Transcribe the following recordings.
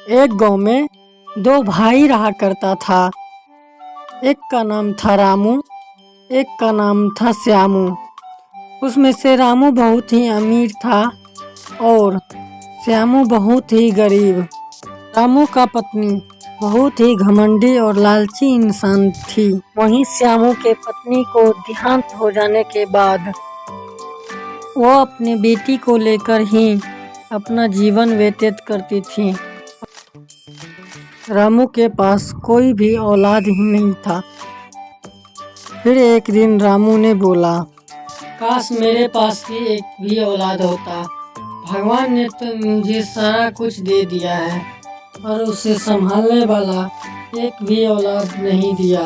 एक गांव में दो भाई रहा करता था। एक का नाम था रामू, एक का नाम था श्यामू। उसमें से रामू बहुत ही अमीर था और श्यामू बहुत ही गरीब। रामू का पत्नी बहुत ही घमंडी और लालची इंसान थी। वहीं श्यामू के पत्नी को देहांत हो जाने के बाद वो अपने बेटी को लेकर ही अपना जीवन व्यतीत करती थी। रामू के पास कोई भी औलाद ही नहीं था। फिर एक दिन रामू ने बोला, काश मेरे पास भी एक भी औलाद होता। भगवान ने तो मुझे सारा कुछ दे दिया है और उसे संभालने वाला एक भी औलाद नहीं दिया।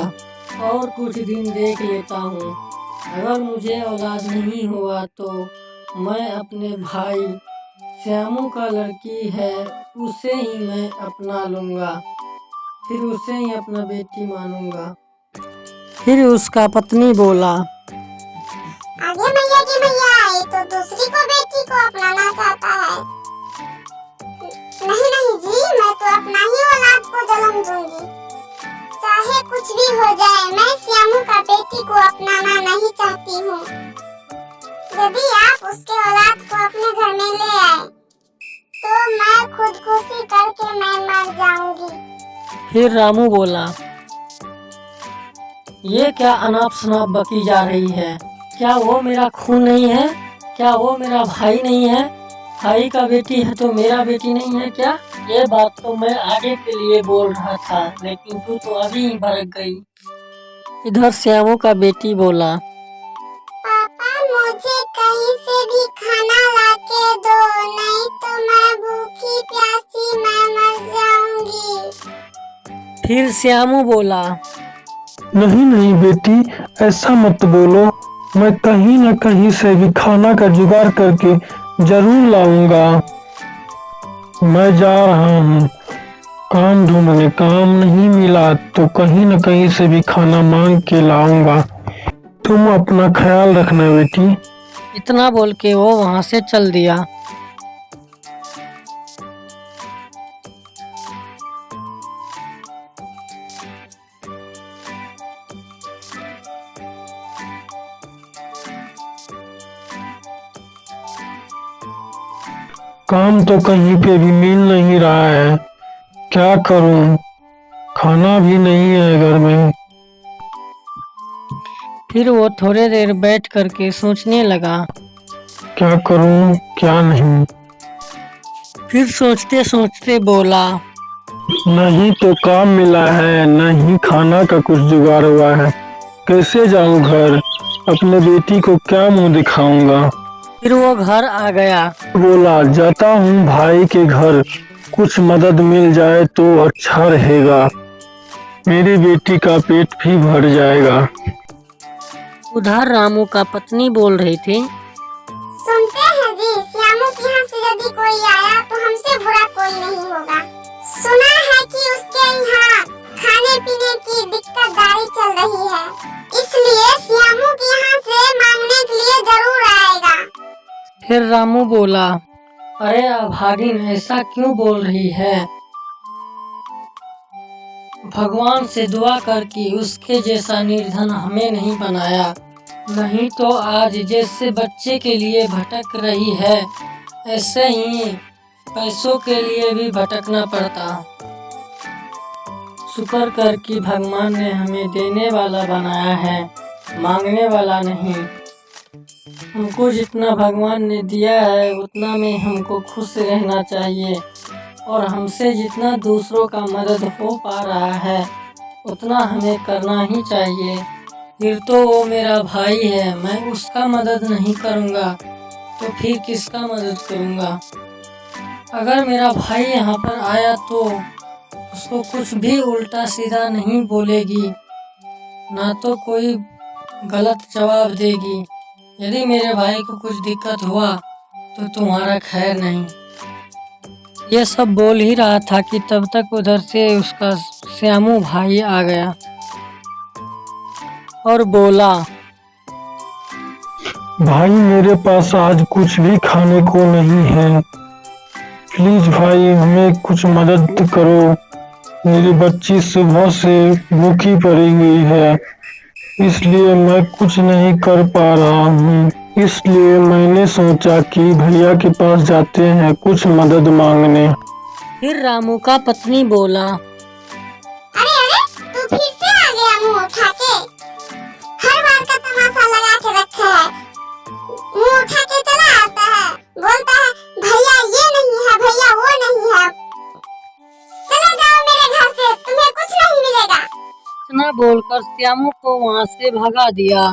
और कुछ दिन देख लेता हूँ, अगर मुझे औलाद नहीं हुआ तो मैं अपने भाई श्यामू का लड़की है उसे ही मैं अपना लूँगा, फिर उसे ही अपना बेटी मानूंगा। फिर उसका पत्नी बोला, आगे मैया की मैया आई तो दूसरी को बेटी को अपनाना चाहता है। नहीं नहीं जी, मैं तो अपना ही औलाद को जन्म दूंगी, चाहे कुछ भी हो जाए। मैं श्यामू का बेटी को अपनाना नहीं चाहती हूँ। यदि आप उसके औलाद को अपने घर में ले आए तो मैं खुदकुशी करके मैं मर जाऊंगी। फिर रामू बोला, ये क्या अनाप शनाप बकी जा रही है? क्या वो मेरा खून नहीं है? क्या वो मेरा भाई नहीं है? भाई का बेटी है तो मेरा बेटी नहीं है क्या? ये बात तो मैं आगे के लिए बोल रहा था, लेकिन तू तो अभी ही भड़क गई। इधर श्यामू का बेटी बोला, पापा मुझे कहीं से भी खाना लाके दो, नहीं तो मैं भूखी प्यासी मैं मर जाऊंगी। फिर श्यामू बोला, नहीं नहीं बेटी, ऐसा मत बोलो। मैं कहीं न कहीं से भी खाना का जुगाड़ करके जरूर लाऊंगा। मैं जा रहा हूँ काम ढूंढने, काम नहीं मिला तो कहीं न कहीं से भी खाना मांग के लाऊंगा। तुम अपना ख्याल रखना बेटी। इतना बोल के वो वहां से चल दिया। काम तो कहीं पे भी मिल नहीं रहा है, क्या करूं? खाना भी नहीं है घर में। फिर वो थोड़ी देर बैठ करके सोचने लगा। क्या करूं क्या नहीं। फिर सोचते सोचते बोला, नहीं तो काम मिला है, नहीं खाना का कुछ जुगाड़ हुआ है। कैसे जाऊं घर? अपने बेटी को क्या मुंह दिखाऊंगा? फिर वो घर आ गया। बोला, जाता हूँ भाई के घर, कुछ मदद मिल जाए तो अच्छा रहेगा। मेरी बेटी का पेट भी भर जाएगा। उधर रामू का पत्नी बोल रही थी, सुनते हैं जी, श्यामू के यहाँ से यदि कोई आया तो हमसे बुरा कोई नहीं होगा। सुना है कि उसके यहाँ खाने पीने की दिक्कतदारी चल रही है, इसलिए श्यामू के यहाँ से मांगने के लिए जरूर आएगा। फिर रामू बोला, अरे अभागिन ऐसा क्यों बोल रही है? भगवान से दुआ कर कि उसके जैसा निर्धन हमें नहीं बनाया, नहीं तो आज जैसे बच्चे के लिए भटक रही है ऐसे ही पैसों के लिए भी भटकना पड़ता। शुक्र कर कि भगवान ने हमें देने वाला बनाया है, मांगने वाला नहीं। हमको जितना भगवान ने दिया है उतना में हमको खुश रहना चाहिए और हमसे जितना दूसरों का मदद हो पा रहा है उतना हमें करना ही चाहिए। फिर तो वो मेरा भाई है, मैं उसका मदद नहीं करूँगा तो फिर किसका मदद करूँगा? अगर मेरा भाई यहाँ पर आया तो उसको कुछ भी उल्टा सीधा नहीं बोलेगी, ना तो कोई गलत जवाब देगी। यदि मेरे भाई को कुछ दिक्कत हुआ तो तुम्हारा खैर नहीं। ये सब बोल ही रहा था कि तब तक उधर से उसका श्यामू भाई आ गया और बोला, भाई मेरे पास आज कुछ भी खाने को नहीं है, प्लीज भाई हमें कुछ मदद करो। मेरी बच्ची सुबह से भूखी पड़ी हुई है, इसलिए मैं कुछ नहीं कर पा रहा हूँ। इसलिए मैंने सोचा कि भैया के पास जाते हैं कुछ मदद मांगने। फिर रामू का पत्नी बोला, अरे अरे, तू फिर से आ गया मुंह उठा के। हर बार का तमाशा लगा के रखा है। मुंह उठा के चला आता है, बोलता है भैया ये नहीं है, भैया वो नहीं है। चले जाओ मेरे घर से, तुम्हें कुछ नहीं मिलेगा। इतना बोलकर श्यामू को वहाँ से भगा दिया।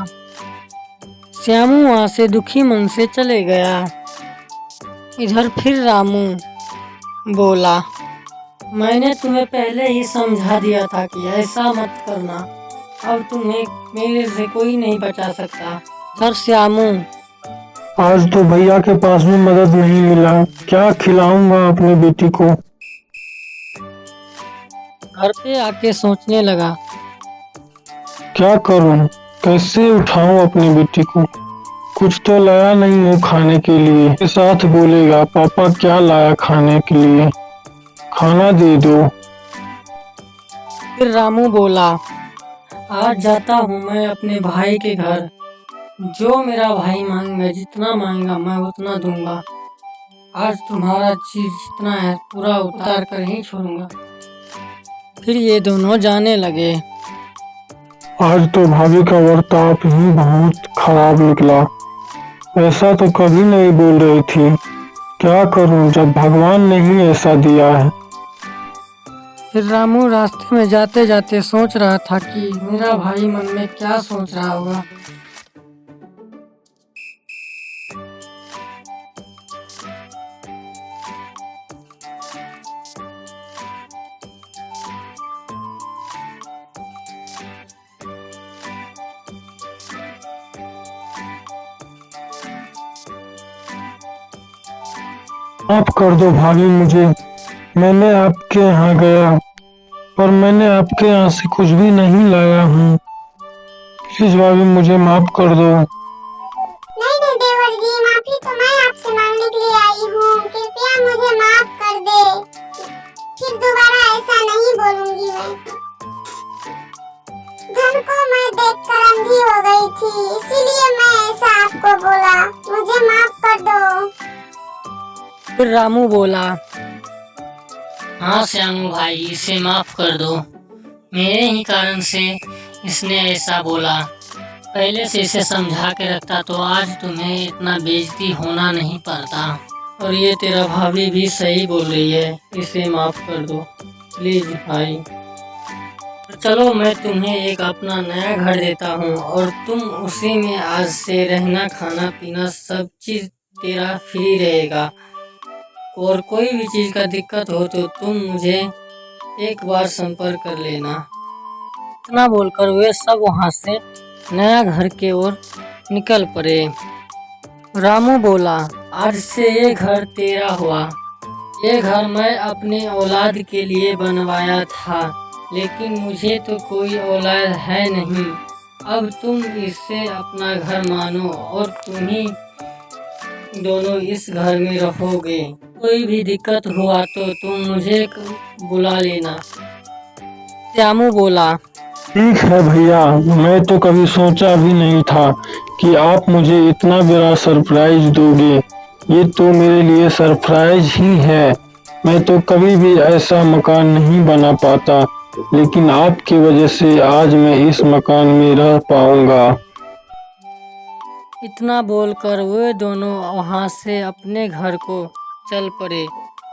श्यामू वहाँ से दुखी मन से चले गया। इधर फिर रामू बोला, मैंने तुम्हें पहले ही समझा दिया था कि ऐसा मत करना। अब तुम्हें मेरे से कोई नहीं बचा सकता। इधर श्यामू, आज तो भैया के पास भी मदद नहीं मिला, क्या खिलाऊंगा अपनी बेटी को। घर पे आके सोचने लगा, क्या करूं, कैसे उठाऊं अपनी बेटी को। कुछ तो लाया नहीं हूँ खाने के लिए। के साथ बोलेगा पापा क्या लाया खाने के लिए, खाना दे दो। फिर रामू बोला, आज जाता हूँ मैं अपने भाई के घर। जो मेरा भाई मांगेगा, जितना मांगेगा मैं उतना दूंगा। आज तुम्हारा चीज जितना है पूरा उतार कर ही छोड़ूंगा। फिर ये दोनों जाने लगे। आज तो भाभी का बर्ताव ही बहुत खराब निकला। ऐसा तो कभी नहीं बोल रही थी। क्या करूं जब भगवान ने ही ऐसा दिया है। फिर रामू रास्ते में जाते जाते सोच रहा था कि मेरा भाई मन में क्या सोच रहा होगा। माफ कर दो भाभी मुझे, मैंने आपके यहाँ गया पर मैंने आपके यहाँ से कुछ भी नहीं लाया हूँ। प्लीज भाभी मुझे माफ कर दो। नहीं नहीं देवर जी, माफी तो मैं आपसे मांगने के लिए आई हूँ। कृपया मुझे माफ कर दे, फिर दोबारा ऐसा नहीं बोलूंगी मैं। धन को मैं देखकर अंधी हो गई थी, इसीलिए मैं ऐसा आपको बोला। मुझे माफ कर दो। फिर रामू बोला, हाँ श्यामू भाई, इसे माफ कर दो। मेरे ही कारण से इसने ऐसा बोला। पहले से इसे समझा के रखता तो आज तुम्हें इतना बेइज्जती होना नहीं पड़ता। और ये तेरा भाभी भी सही बोल रही है, इसे माफ कर दो प्लीज भाई। चलो मैं तुम्हें एक अपना नया घर देता हूँ और तुम उसी में आज से रहना, खाना पीना सब चीज तेरा फ्री रहेगा। और कोई भी चीज का दिक्कत हो तो तुम मुझे एक बार संपर्क कर लेना। इतना बोलकर वे सब वहां से नया घर के ओर निकल पड़े। रामू बोला, आज से ये घर तेरा हुआ। ये घर मैं अपनी औलाद के लिए बनवाया था, लेकिन मुझे तो कोई औलाद है नहीं। अब तुम इससे अपना घर मानो और तुम ही दोनों इस घर में रहोगे। कोई भी दिक्कत हुआ तो तुम मुझे बुला लेना। श्यामू बोला, ठीक है भैया, मैं तो कभी सोचा भी नहीं था कि आप मुझे इतना बड़ा सरप्राइज दोगे। ये तो मेरे लिए सरप्राइज ही है। मैं तो कभी भी ऐसा मकान नहीं बना पाता, लेकिन आपकी वजह से आज मैं इस मकान में रह पाऊंगा। इतना बोलकर वे दोनों वहां से अपने घर को चल पड़े।